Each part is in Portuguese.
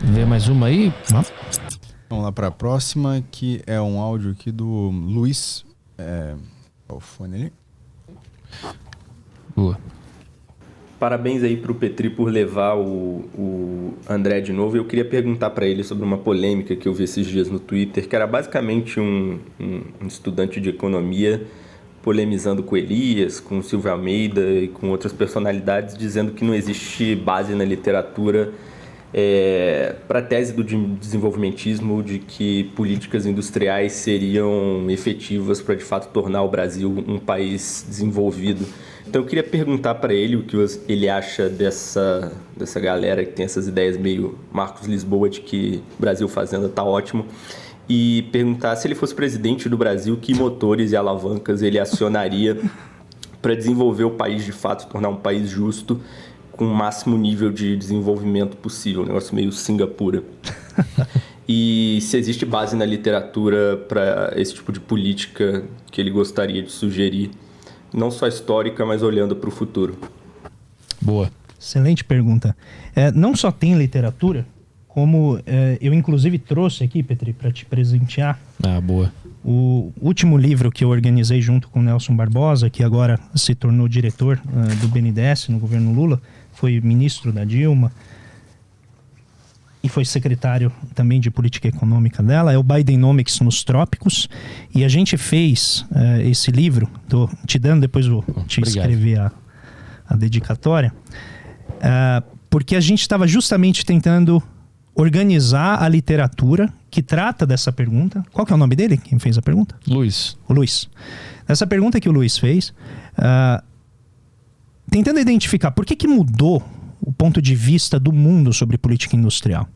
Vê mais uma aí? Vamos lá para a próxima, que é um áudio aqui do Luiz. Qual o fone ali? Boa. Parabéns aí pro Petri por levar o André de novo. Eu queria perguntar para ele sobre uma polêmica que eu vi esses dias no Twitter, que era basicamente um estudante de economia polemizando com Elias, com o Silvio Almeida e com outras personalidades, dizendo que não existe base na literatura para a tese do desenvolvimentismo de que políticas industriais seriam efetivas para, de fato, tornar o Brasil um país desenvolvido. Então eu queria perguntar para ele o que ele acha dessa galera que tem essas ideias meio Marcos Lisboa de que Brasil Fazenda tá ótimo, e perguntar se ele fosse presidente do Brasil, que motores e alavancas ele acionaria para desenvolver o país de fato, tornar um país justo, com o máximo nível de desenvolvimento possível, um negócio meio Singapura. E se existe base na literatura para esse tipo de política que ele gostaria de sugerir, não só histórica, mas olhando para o futuro. Boa. Excelente pergunta. Não só tem literatura, como eu inclusive trouxe aqui, Petri, para te presentear. Boa. O último livro que eu organizei junto com o Nelson Barbosa, que agora se tornou diretor do BNDES no governo Lula, foi ministro da Dilma e foi secretário também de política econômica dela, é o Bidenomics nos Trópicos. E a gente fez esse livro, tô te dando, depois vou te escrever a dedicatória, porque a gente estava justamente tentando organizar a literatura que trata dessa pergunta. Qual que é o nome dele, quem fez a pergunta? Luiz. O Luiz. Essa pergunta que o Luiz fez, tentando identificar por que mudou o ponto de vista do mundo sobre política industrial.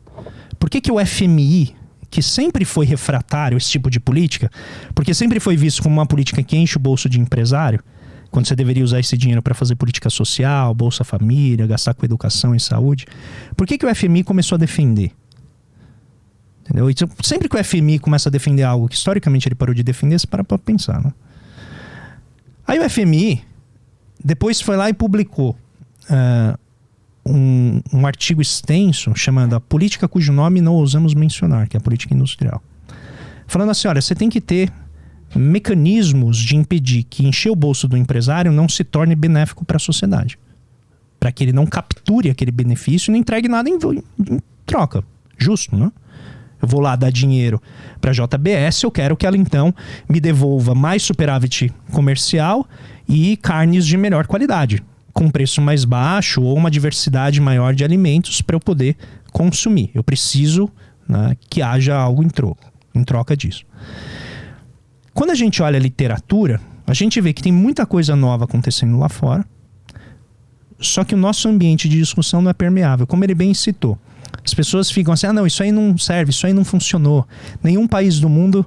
Por que o FMI, que sempre foi refratário a esse tipo de política, porque sempre foi visto como uma política que enche o bolso de empresário, quando você deveria usar esse dinheiro para fazer política social, Bolsa Família, gastar com educação e saúde, por que o FMI começou a defender? Entendeu? Então, sempre que o FMI começa a defender algo que historicamente ele parou de defender, você para pensar, né? Aí o FMI depois foi lá e publicou um artigo extenso chamado A Política Cujo Nome Não Ousamos Mencionar, que é a política industrial. Falando assim, olha, você tem que ter mecanismos de impedir que encher o bolso do empresário não se torne benéfico para a sociedade. Para que ele não capture aquele benefício e não entregue nada em troca. Justo, né? Eu vou lá dar dinheiro para a JBS, eu quero que ela então me devolva mais superávit comercial e carnes de melhor qualidade, com preço mais baixo ou uma diversidade maior de alimentos para eu poder consumir. Eu preciso, né, que haja algo em troca disso. Quando a gente olha a literatura, a gente vê que tem muita coisa nova acontecendo lá fora, só que o nosso ambiente de discussão não é permeável, como ele bem citou. As pessoas ficam assim, não, isso aí não serve, isso aí não funcionou. Nenhum país do mundo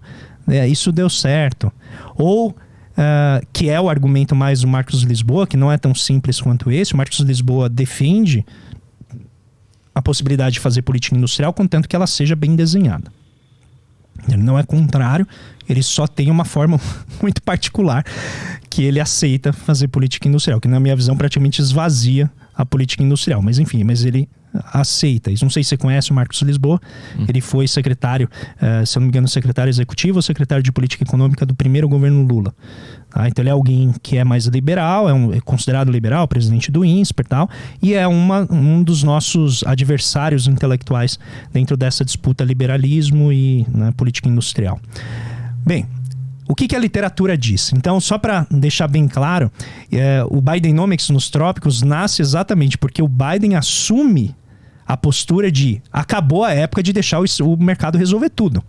isso deu certo. Ou, que é o argumento mais do Marcos Lisboa, que não é tão simples quanto esse. O Marcos Lisboa defende a possibilidade de fazer política industrial, contanto que ela seja bem desenhada. Ele não é contrário, ele só tem uma forma muito particular que ele aceita fazer política industrial, que na minha visão praticamente esvazia a política industrial. Mas enfim, ele aceita isso. Não sei se você conhece o Marcos Lisboa. Ele foi secretário, se eu não me engano, secretário executivo ou secretário de política econômica do primeiro governo Lula. Então ele é alguém que é mais liberal, é considerado liberal, presidente do INSPER e tal, e é um dos nossos adversários intelectuais dentro dessa disputa liberalismo e política industrial. Bem, o que a literatura diz? Então, só para deixar bem claro, o Bidenomics nos Trópicos nasce exatamente porque o Biden assume a postura de acabou a época de deixar o mercado resolver tudo.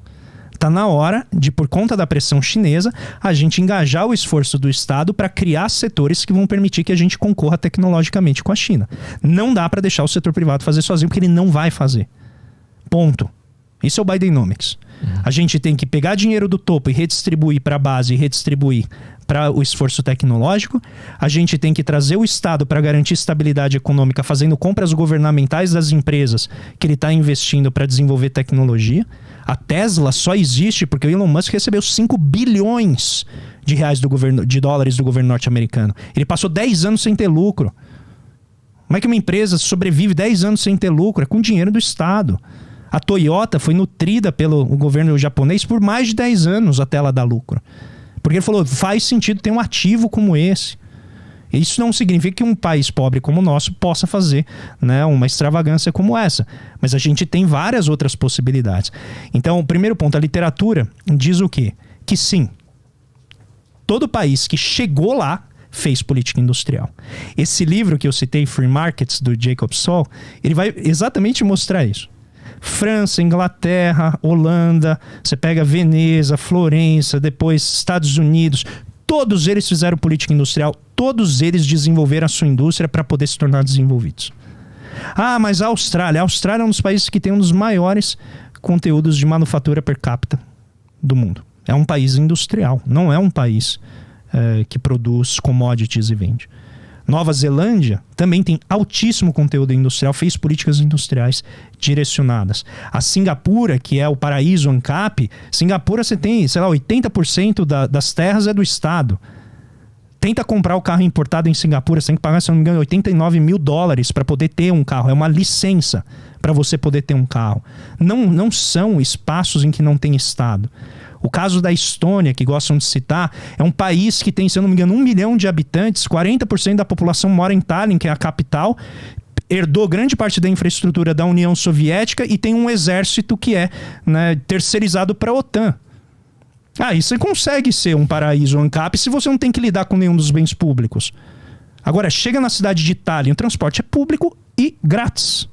Está na hora de, por conta da pressão chinesa, a gente engajar o esforço do Estado para criar setores que vão permitir que a gente concorra tecnologicamente com a China. Não dá para deixar o setor privado fazer sozinho, porque ele não vai fazer. Ponto. Isso é o Bidenomics. A gente tem que pegar dinheiro do topo e redistribuir para a base e redistribuir para o esforço tecnológico. A gente tem que trazer o Estado para garantir estabilidade econômica, fazendo compras governamentais das empresas que ele está investindo para desenvolver tecnologia. A Tesla só existe porque o Elon Musk recebeu 5 bilhões de dólares do governo norte-americano. Ele passou 10 anos sem ter lucro. Como é que uma empresa sobrevive 10 anos sem ter lucro? É com dinheiro do Estado. A Toyota foi nutrida pelo governo japonês por mais de 10 anos até ela dar lucro. Porque ele falou, faz sentido ter um ativo como esse. Isso não significa que um país pobre como o nosso possa fazer, né, uma extravagância como essa. Mas a gente tem várias outras possibilidades. Então, o primeiro ponto, a literatura diz o quê? Que sim, todo país que chegou lá fez política industrial. Esse livro que eu citei, Free Markets, do Jacob Sowell, ele vai exatamente mostrar isso. França, Inglaterra, Holanda, você pega Veneza, Florença, depois Estados Unidos, todos eles fizeram política industrial, todos eles desenvolveram a sua indústria para poder se tornar desenvolvidos. Ah, mas a Austrália é um dos países que tem um dos maiores conteúdos de manufatura per capita do mundo. É um país industrial, não é um país que produz commodities e vende. Nova Zelândia também tem altíssimo conteúdo industrial, fez políticas industriais direcionadas. A Singapura, que é o paraíso ANCAP, Singapura você tem, 80% das terras é do Estado. Tenta comprar o carro importado em Singapura, você tem que pagar, se não me engano, $89 mil para poder ter um carro. É uma licença para você poder ter um carro. Não são espaços em que não tem Estado. O caso da Estônia, que gostam de citar, é um país que tem, se eu não me engano, 1 milhão de habitantes, 40% da população mora em Tallinn, que é a capital, herdou grande parte da infraestrutura da União Soviética e tem um exército que é, né, terceirizado para a OTAN. Aí você consegue ser um paraíso ANCAP se você não tem que lidar com nenhum dos bens públicos. Agora, chega na cidade de Tallinn, o transporte é público e grátis.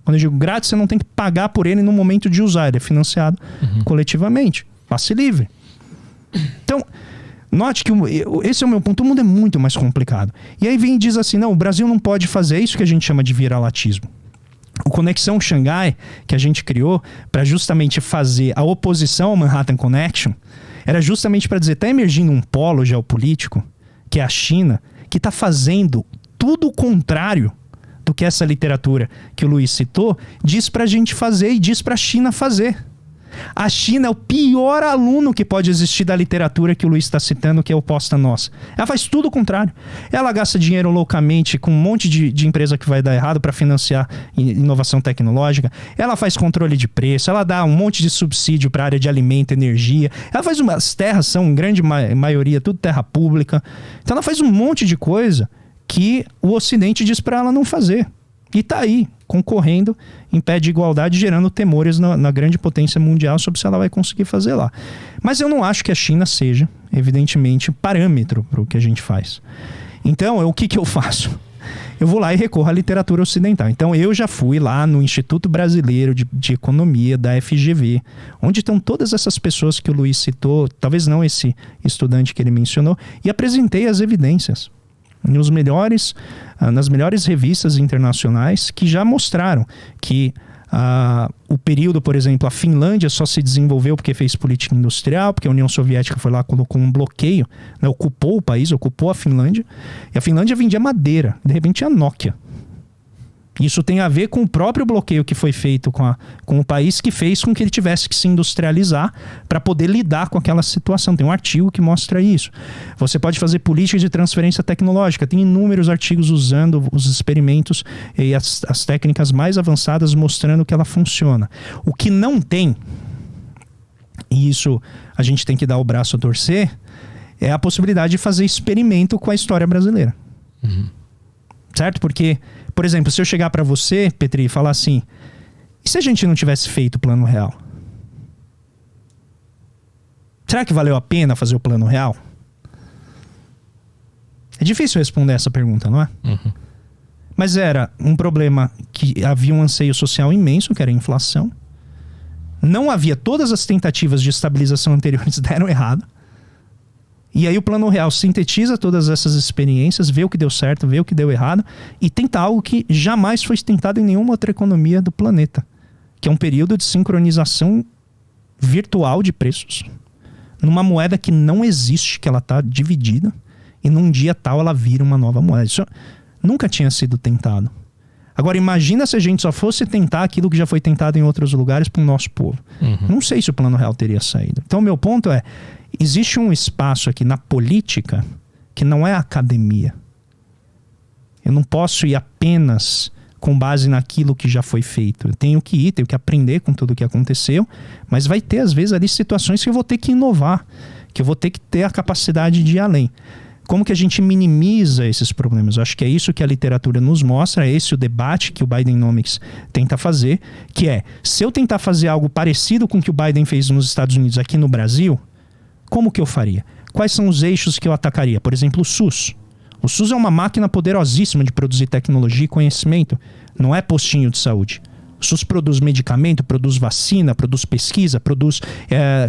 Quando eu digo grátis, você não tem que pagar por ele no momento de usar, ele é financiado coletivamente. Passe livre. Então, note que esse é o meu ponto. O mundo é muito mais complicado. E aí vem e diz assim, não, o Brasil não pode fazer isso que a gente chama de viralatismo. O Conexão Xangai, que a gente criou para justamente fazer a oposição ao Manhattan Connection, era justamente para dizer, está emergindo um polo geopolítico, que é a China, que está fazendo tudo o contrário do que essa literatura que o Luiz citou diz para a gente fazer e diz para a China fazer. A China é o pior aluno que pode existir da literatura que o Luiz está citando, que é oposta a nós. Ela faz tudo o contrário. Ela gasta dinheiro loucamente com um monte de empresa que vai dar errado para financiar inovação tecnológica. Ela faz controle de preço, ela dá um monte de subsídio para a área de alimento, energia. Ela faz as terras são, em grande maioria, tudo terra pública. Então ela faz um monte de coisa que o Ocidente diz para ela não fazer. E está aí, concorrendo em pé de igualdade, gerando temores na grande potência mundial sobre se ela vai conseguir fazer lá. Mas eu não acho que a China seja, evidentemente, parâmetro para o que a gente faz. Então, o que eu faço? Eu vou lá e recorro à literatura ocidental. Então, eu já fui lá no Instituto Brasileiro de Economia, da FGV, onde estão todas essas pessoas que o Luiz citou, talvez não esse estudante que ele mencionou, e apresentei as evidências. Nas melhores revistas internacionais que já mostraram que o período, por exemplo, a Finlândia só se desenvolveu porque fez política industrial, porque a União Soviética foi lá, colocou um bloqueio, né, ocupou o país, ocupou a Finlândia, e a Finlândia vendia madeira, de repente a Nokia. Isso tem a ver com o próprio bloqueio que foi feito com o país, que fez com que ele tivesse que se industrializar para poder lidar com aquela situação. Tem um artigo que mostra isso. Você pode fazer políticas de transferência tecnológica. Tem inúmeros artigos usando os experimentos e as técnicas mais avançadas mostrando que ela funciona. O que não tem, e isso a gente tem que dar o braço a torcer, é a possibilidade de fazer experimento com a história brasileira. Certo? Porque, por exemplo, se eu chegar para você, Petri, e falar assim, e se a gente não tivesse feito o Plano Real? Será que valeu a pena fazer o Plano Real? É difícil responder essa pergunta, não é? Mas era um problema que havia um anseio social imenso, que era a inflação. Não havia, todas as tentativas de estabilização anteriores deram errado. E aí o Plano Real sintetiza todas essas experiências, vê o que deu certo, vê o que deu errado e tenta algo que jamais foi tentado em nenhuma outra economia do planeta, que é um período de sincronização virtual de preços numa moeda que não existe, que ela está dividida e num dia tal ela vira uma nova moeda. Isso nunca tinha sido tentado. Agora imagina se a gente só fosse tentar aquilo que já foi tentado em outros lugares para o nosso povo. Não sei se o Plano Real teria saído. Então o meu ponto é, existe um espaço aqui na política que não é a academia. Eu não posso ir apenas com base naquilo que já foi feito. Eu tenho que aprender com tudo o que aconteceu, mas vai ter, às vezes, ali situações que eu vou ter que inovar, que eu vou ter que ter a capacidade de ir além. Como que a gente minimiza esses problemas? Eu acho que é isso que a literatura nos mostra, é esse o debate que o Bidenomics tenta fazer, que é, se eu tentar fazer algo parecido com o que o Biden fez nos Estados Unidos aqui no Brasil, como que eu faria? Quais são os eixos que eu atacaria? Por exemplo, o SUS. O SUS é uma máquina poderosíssima de produzir tecnologia e conhecimento. Não é postinho de saúde. O SUS produz medicamento, produz vacina, produz pesquisa, produz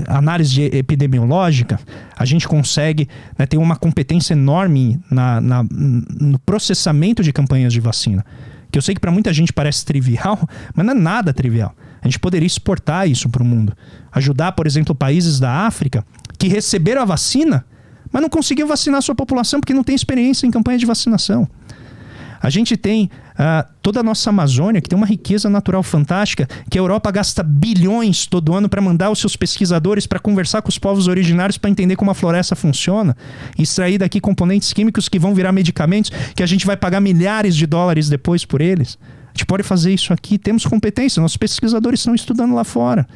análise epidemiológica. A gente consegue ter uma competência enorme no processamento de campanhas de vacina. Que eu sei que para muita gente parece trivial, mas não é nada trivial. A gente poderia exportar isso para o mundo. Ajudar, por exemplo, países da África que receberam a vacina, mas não conseguiu vacinar a sua população porque não tem experiência em campanha de vacinação. A gente tem toda a nossa Amazônia, que tem uma riqueza natural fantástica, que a Europa gasta bilhões todo ano para mandar os seus pesquisadores para conversar com os povos originários para entender como a floresta funciona, e extrair daqui componentes químicos que vão virar medicamentos, que a gente vai pagar milhares de dólares depois por eles. A gente pode fazer isso aqui, temos competência, nossos pesquisadores estão estudando lá fora.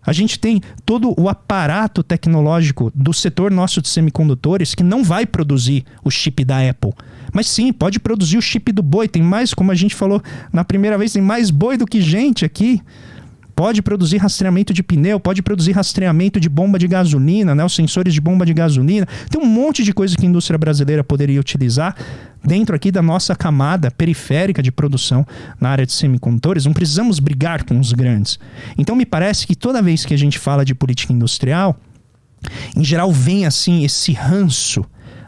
A gente tem todo o aparato tecnológico do setor nosso de semicondutores que não vai produzir o chip da Apple. Mas sim, pode produzir o chip do boi. Tem mais, como a gente falou na primeira vez, tem mais boi do que gente aqui. Pode produzir rastreamento de pneu, pode produzir rastreamento de bomba de gasolina, os sensores de bomba de gasolina. Tem um monte de coisa que a indústria brasileira poderia utilizar dentro aqui da nossa camada periférica de produção na área de semicondutores. Não precisamos brigar com os grandes. Então me parece que toda vez que a gente fala de política industrial, em geral vem assim esse ranço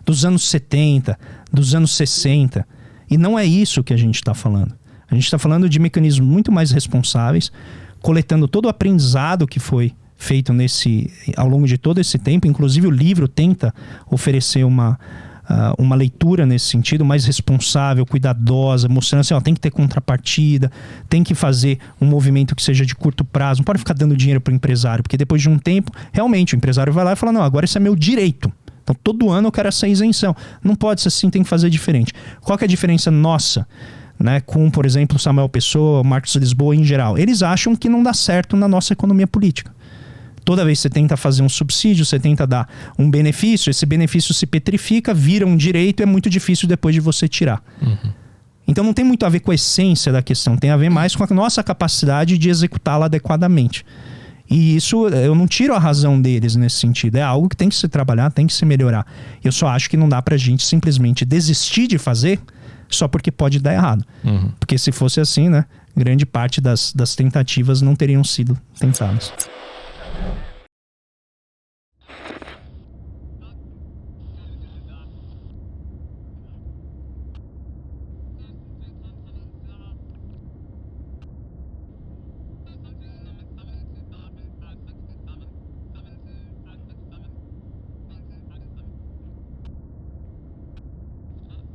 dos anos 70, dos anos 60. E não é isso que a gente está falando. A gente está falando de mecanismos muito mais responsáveis, coletando todo o aprendizado que foi feito ao longo de todo esse tempo. Inclusive o livro tenta oferecer uma leitura nesse sentido, mais responsável, cuidadosa, mostrando assim, tem que ter contrapartida, tem que fazer um movimento que seja de curto prazo, não pode ficar dando dinheiro para o empresário, porque depois de um tempo, realmente, o empresário vai lá e fala, não, agora esse é meu direito. Então todo ano eu quero essa isenção. Não pode ser assim, tem que fazer diferente. Qual que é a diferença nossa? Com, por exemplo, Samuel Pessoa, Marcos Lisboa em geral. Eles acham que não dá certo na nossa economia política. Toda vez que você tenta fazer um subsídio, você tenta dar um benefício, esse benefício se petrifica, vira um direito e é muito difícil depois de você tirar. Uhum. Então não tem muito a ver com a essência da questão, tem a ver mais com a nossa capacidade de executá-la adequadamente. E isso, eu não tiro a razão deles nesse sentido, é algo que tem que se trabalhar, tem que se melhorar. Eu só acho que não dá pra gente simplesmente desistir de fazer só porque pode dar errado. Uhum. Porque se fosse assim, grande parte das tentativas não teriam sido tentadas.